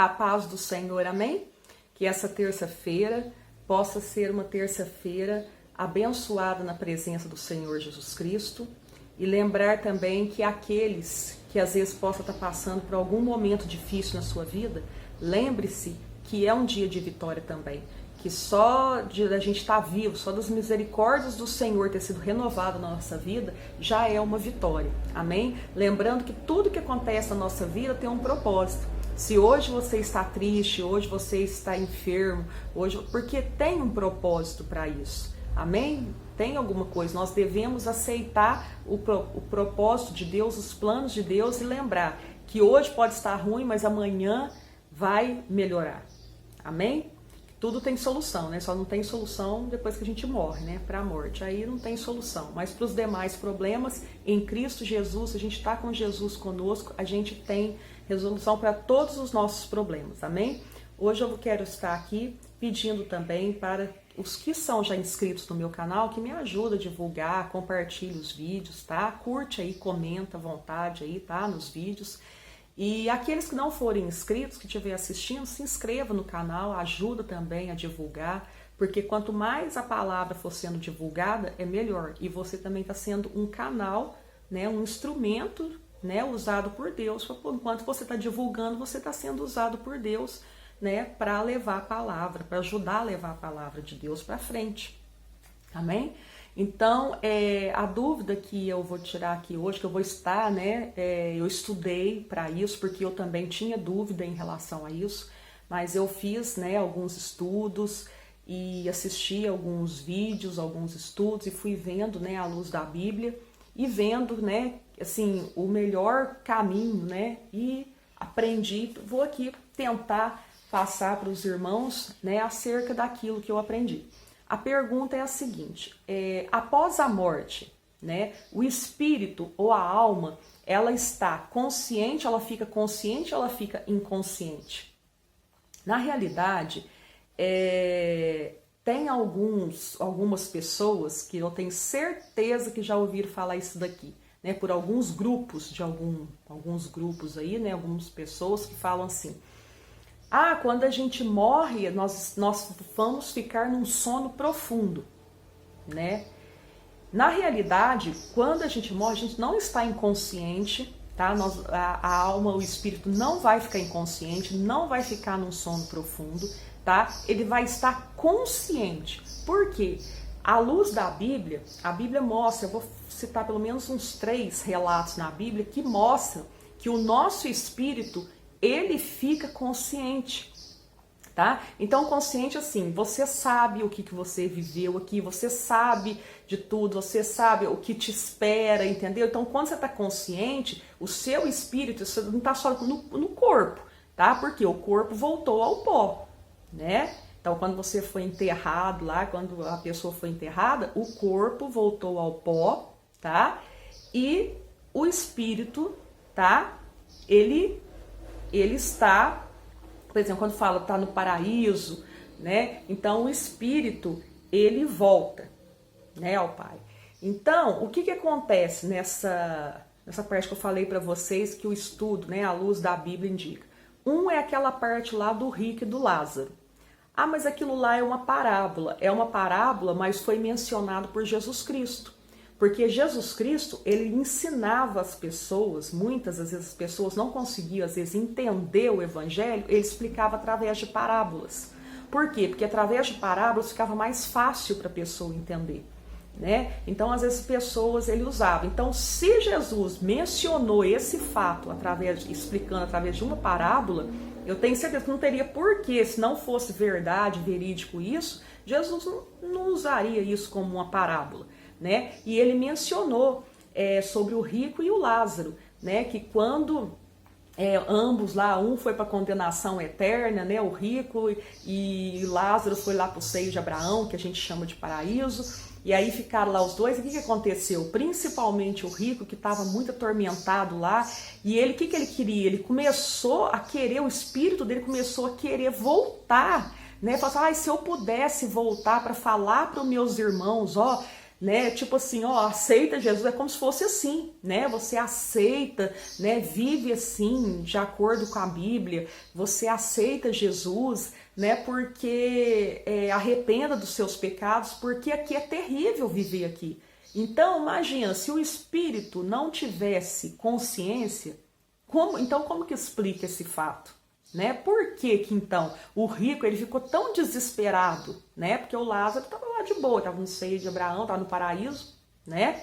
A paz do Senhor, amém? Que essa terça-feira possa ser uma terça-feira abençoada na presença do Senhor Jesus Cristo. E lembrar também que aqueles que às vezes possam estar passando por algum momento difícil na sua vida, lembre-se que é um dia de vitória também. Que só de a gente estar vivo, só das misericórdias do Senhor ter sido renovado na nossa vida, já é uma vitória, amém? Lembrando que tudo que acontece na nossa vida tem um propósito. Se hoje você está triste, hoje você está enfermo, hoje, porque tem um propósito para isso, amém? Tem alguma coisa, nós devemos aceitar o propósito de Deus, os planos de Deus e lembrar que hoje pode estar ruim, mas amanhã vai melhorar, amém? Tudo tem solução, né? Só não tem solução depois que a gente morre, né? Para a morte, aí não tem solução. Mas para os demais problemas, em Cristo Jesus, a gente está com Jesus conosco, a gente tem resolução para todos os nossos problemas, amém? Hoje eu quero estar aqui pedindo também para os que são já inscritos no meu canal, que me ajuda a divulgar, compartilhe os vídeos, tá? Curte aí, comenta à vontade aí, tá? Nos vídeos. E aqueles que não forem inscritos, que estiverem assistindo, se inscreva no canal, ajuda também a divulgar, porque quanto mais a palavra for sendo divulgada, é melhor. E você também está sendo um canal, né, um instrumento, né, usado por Deus. Enquanto você está divulgando, você está sendo usado por Deus, né, para levar a palavra, para ajudar a levar a palavra de Deus para frente. Amém? Então, a dúvida que eu vou tirar aqui hoje, que eu vou estar, né, eu estudei para isso, porque eu também tinha dúvida em relação a isso, mas eu fiz, né, alguns estudos e assisti alguns vídeos, alguns estudos e fui vendo, né, à luz da Bíblia e vendo, né, assim, o melhor caminho, né, e aprendi, vou aqui tentar passar para os irmãos, né, acerca daquilo que eu aprendi. A pergunta é a seguinte, após a morte, né, o espírito ou a alma, ela está consciente, ela fica inconsciente? Na realidade, tem algumas pessoas que eu tenho certeza que já ouviram falar isso daqui, né, por alguns grupos, alguns grupos aí, né, algumas pessoas que falam assim: ah, quando a gente morre, nós vamos ficar num sono profundo, né? Na realidade, quando a gente morre, a gente não está inconsciente, tá? A alma, o espírito não vai ficar inconsciente, não vai ficar num sono profundo, tá? Ele vai estar consciente. Por quê? À luz da Bíblia, a Bíblia mostra, eu vou citar pelo menos uns 3 relatos na Bíblia que mostram que o nosso espírito, ele fica consciente, tá? Então, consciente assim, você sabe o que você viveu aqui, você sabe de tudo, você sabe o que te espera, entendeu? Então, quando você está consciente, o seu espírito, você não está só no corpo, tá? Porque o corpo voltou ao pó, né? Então, quando você foi enterrado lá, quando a pessoa foi enterrada, o corpo voltou ao pó, tá? E o espírito, tá? Ele está, por exemplo, quando fala está no paraíso, né? Então o espírito, ele volta, né, ao Pai. Então, o que acontece nessa parte que eu falei para vocês, que o estudo, né, à luz da Bíblia indica? É aquela parte lá do rico e do Lázaro. Ah, mas aquilo lá é uma parábola, mas foi mencionado por Jesus Cristo. Porque Jesus Cristo, ele ensinava as pessoas, muitas às vezes as pessoas não conseguiam às vezes entender o evangelho, ele explicava através de parábolas. Por quê? Porque através de parábolas ficava mais fácil para a pessoa entender, né? Então às vezes as pessoas ele usava. Então se Jesus mencionou esse fato explicando através de uma parábola, eu tenho certeza que não teria porquê, se não fosse verdade, verídico isso, Jesus não usaria isso como uma parábola, né? E ele mencionou sobre o rico e o Lázaro, né? Que quando ambos lá, um foi para condenação eterna, né? O rico, e Lázaro foi lá para o seio de Abraão, que a gente chama de paraíso, e aí ficaram lá os dois. E o que aconteceu? Principalmente o rico, que estava muito atormentado lá, e ele, o que ele queria? Ele começou a querer, o espírito dele começou a querer voltar, né? Falou assim, se eu pudesse voltar para falar para os meus irmãos, ó, né? Tipo assim, ó, aceita Jesus, é como se fosse assim, né? Você aceita, né? Vive assim, de acordo com a Bíblia, você aceita Jesus, né? Porque arrependa dos seus pecados, porque aqui é terrível viver aqui. Então, imagina, se o espírito não tivesse consciência, como que explica esse fato? Né? Por que então o rico ele ficou tão desesperado, né? Porque o Lázaro estava lá de boa, estava no seio de Abraão, estava no paraíso, né?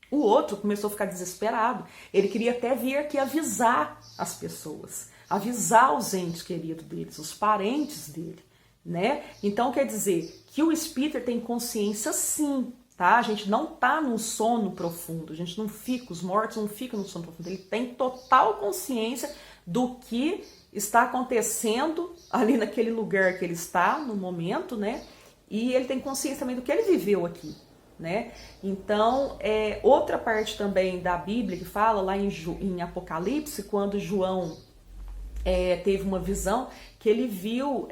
O outro começou a ficar desesperado. Ele queria até vir aqui avisar as pessoas, avisar os entes queridos deles, os parentes dele, né? Então quer dizer que o espírito tem consciência sim, tá? A gente não tá num sono profundo, a gente não fica, os mortos não ficam no sono profundo, ele tem total consciência do que está acontecendo ali naquele lugar que ele está no momento, né? E ele tem consciência também do que ele viveu aqui, né? Então, outra parte também da Bíblia que fala lá em Apocalipse, quando João teve uma visão que ele viu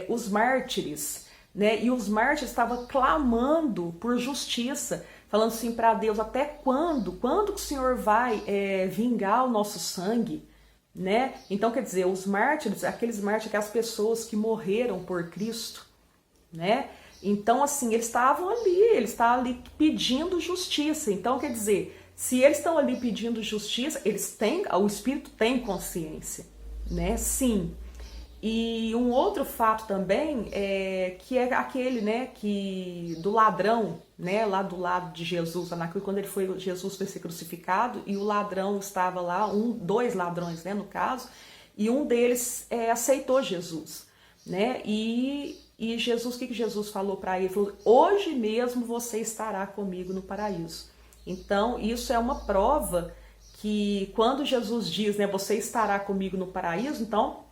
os mártires, né? E os mártires estavam clamando por justiça, falando assim para Deus, até quando? Quando que o Senhor vai vingar o nosso sangue? Né? Então, quer dizer, os mártires, aqueles mártires, as pessoas que morreram por Cristo, né? Então, assim, eles estavam ali pedindo justiça. Então, quer dizer, se eles estão ali pedindo justiça, o Espírito tem consciência, né? Sim. E um outro fato também que é aquele, né, que do ladrão, né, lá do lado de Jesus, quando Jesus foi ser crucificado e o ladrão estava lá, dois ladrões, né, no caso, e um deles aceitou Jesus, né? E Jesus, o que Jesus falou para ele? Ele falou: hoje mesmo você estará comigo no paraíso. Então, isso é uma prova que quando Jesus diz, né, você estará comigo no paraíso, então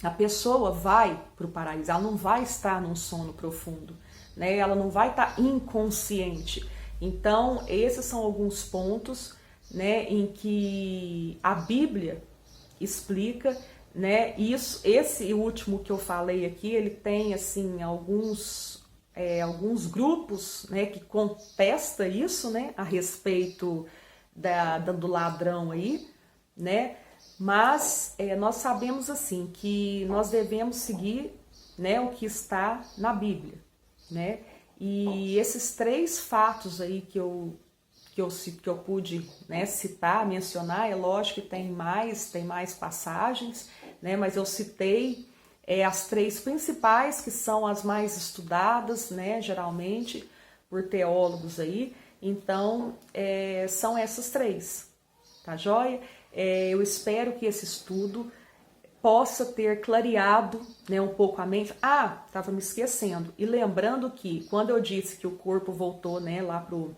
a pessoa vai para o paraíso, ela não vai estar num sono profundo, né? Ela não vai estar inconsciente. Então, esses são alguns pontos, né, em que a Bíblia explica, né? Esse último que eu falei aqui, ele tem assim alguns grupos, né, que contesta isso, né, a respeito do ladrão aí, né? Mas nós sabemos assim que nós devemos seguir, né, o que está na Bíblia, né? E esses três fatos aí que eu pude, né, citar, mencionar, é lógico que tem mais passagens, né? Mas eu citei as três principais, que são as mais estudadas, né, geralmente por teólogos aí. Então são essas três, tá joia? Eu espero que esse estudo possa ter clareado, né, um pouco a mente. Estava me esquecendo. E lembrando que quando eu disse que o corpo voltou, né, lá pro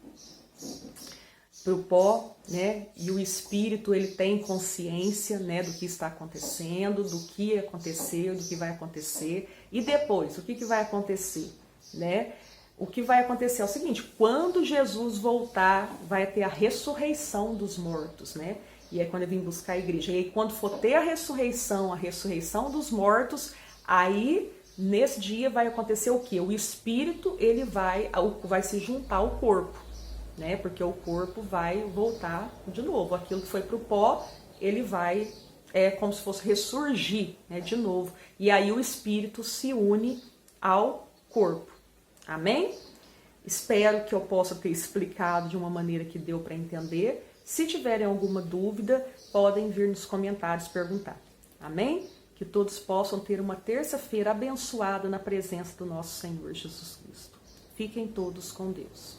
pó, né, e o espírito ele tem consciência, né, do que está acontecendo, do que aconteceu, do que vai acontecer. E depois, o que vai acontecer, né? O que vai acontecer é o seguinte: quando Jesus voltar, vai ter a ressurreição dos mortos, né? E é quando eu vim buscar a igreja. E aí, quando for ter a ressurreição dos mortos, aí nesse dia vai acontecer o quê? O espírito ele vai se juntar ao corpo, né? Porque o corpo vai voltar de novo. Aquilo que foi para o pó, ele vai como se fosse ressurgir, né, de novo. E aí o espírito se une ao corpo. Amém? Espero que eu possa ter explicado de uma maneira que deu para entender. Se tiverem alguma dúvida, podem vir nos comentários perguntar. Amém? Que todos possam ter uma terça-feira abençoada na presença do nosso Senhor Jesus Cristo. Fiquem todos com Deus.